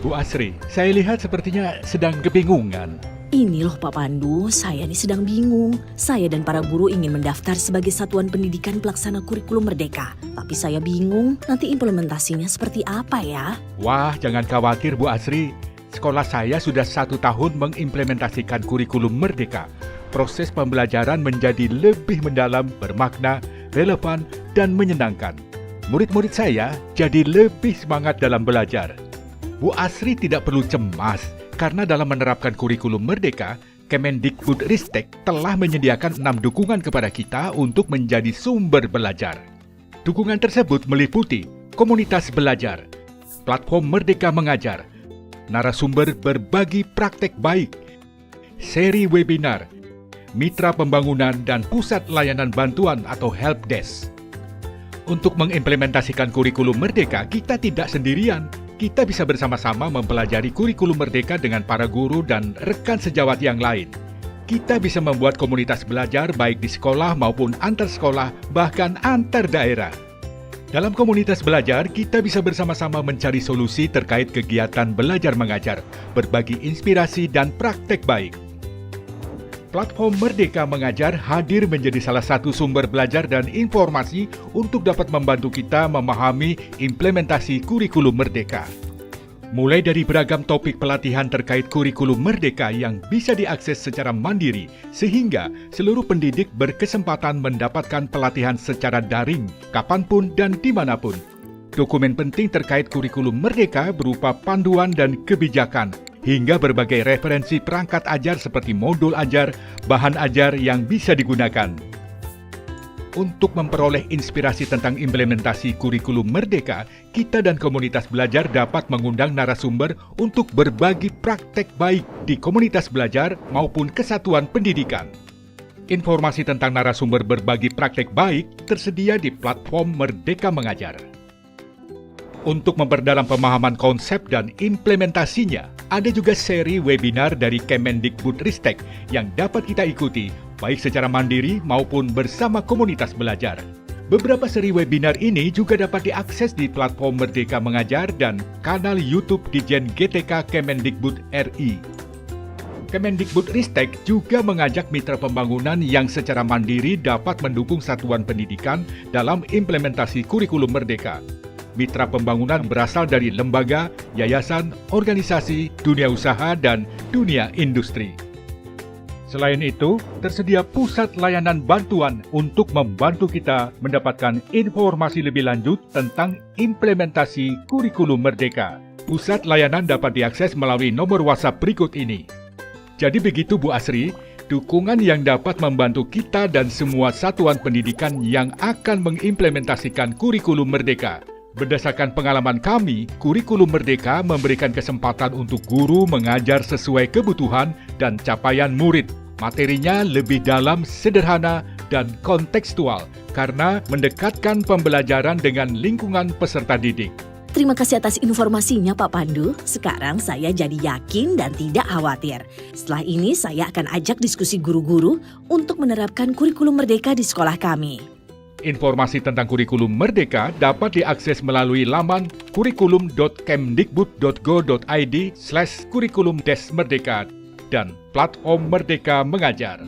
Bu Asri, saya lihat sepertinya sedang kebingungan. Ini loh Pak Pandu, saya nih sedang bingung. Saya dan para guru ingin mendaftar sebagai satuan pendidikan pelaksana kurikulum Merdeka. Tapi saya bingung nanti implementasinya seperti apa ya? Wah, jangan khawatir Bu Asri. Sekolah saya sudah 1 tahun mengimplementasikan kurikulum Merdeka. Proses pembelajaran menjadi lebih mendalam, bermakna, relevan, dan menyenangkan. Murid-murid saya jadi lebih semangat dalam belajar. Bu Asri tidak perlu cemas, karena dalam menerapkan kurikulum Merdeka, Kemendikbudristek telah menyediakan 6 dukungan kepada kita untuk menjadi sumber belajar. Dukungan tersebut meliputi komunitas belajar, platform Merdeka Mengajar, narasumber berbagi praktek baik, seri webinar, mitra pembangunan, dan pusat layanan bantuan atau helpdesk. Untuk mengimplementasikan kurikulum Merdeka, kita tidak sendirian. Kita bisa bersama-sama mempelajari kurikulum Merdeka dengan para guru dan rekan sejawat yang lain. Kita bisa membuat komunitas belajar baik di sekolah maupun antar sekolah, bahkan antar daerah. Dalam komunitas belajar, kita bisa bersama-sama mencari solusi terkait kegiatan belajar mengajar, berbagi inspirasi dan praktek baik. Platform Merdeka Mengajar hadir menjadi salah satu sumber belajar dan informasi untuk dapat membantu kita memahami implementasi kurikulum Merdeka. Mulai dari beragam topik pelatihan terkait kurikulum Merdeka yang bisa diakses secara mandiri, sehingga seluruh pendidik berkesempatan mendapatkan pelatihan secara daring, kapanpun dan dimanapun. Dokumen penting terkait kurikulum Merdeka berupa panduan dan kebijakan, hingga berbagai referensi perangkat ajar seperti modul ajar, bahan ajar yang bisa digunakan. Untuk memperoleh inspirasi tentang implementasi kurikulum Merdeka, kita dan komunitas belajar dapat mengundang narasumber untuk berbagi praktek baik di komunitas belajar maupun kesatuan pendidikan. Informasi tentang narasumber berbagi praktek baik tersedia di platform Merdeka Mengajar. Untuk memperdalam pemahaman konsep dan implementasinya, ada juga seri webinar dari Kemendikbudristek yang dapat kita ikuti, baik secara mandiri maupun bersama komunitas belajar. Beberapa seri webinar ini juga dapat diakses di platform Merdeka Mengajar dan kanal YouTube Ditjen GTK Kemendikbud RI. Kemendikbudristek juga mengajak mitra pembangunan yang secara mandiri dapat mendukung satuan pendidikan dalam implementasi kurikulum Merdeka. Mitra pembangunan berasal dari lembaga, yayasan, organisasi, dunia usaha, dan dunia industri. Selain itu, tersedia pusat layanan bantuan untuk membantu kita mendapatkan informasi lebih lanjut tentang implementasi kurikulum Merdeka. Pusat layanan dapat diakses melalui nomor WhatsApp berikut ini. Jadi begitu Bu Asri, dukungan yang dapat membantu kita dan semua satuan pendidikan yang akan mengimplementasikan kurikulum Merdeka. Berdasarkan pengalaman kami, kurikulum Merdeka memberikan kesempatan untuk guru mengajar sesuai kebutuhan dan capaian murid. Materinya lebih dalam, sederhana, dan kontekstual karena mendekatkan pembelajaran dengan lingkungan peserta didik. Terima kasih atas informasinya Pak Pandu. Sekarang saya jadi yakin dan tidak khawatir. Setelah ini saya akan ajak diskusi guru-guru untuk menerapkan kurikulum Merdeka di sekolah kami. Informasi tentang kurikulum Merdeka dapat diakses melalui laman kurikulum.kemdikbud.go.id/kurikulum-merdeka dan platform Merdeka Mengajar.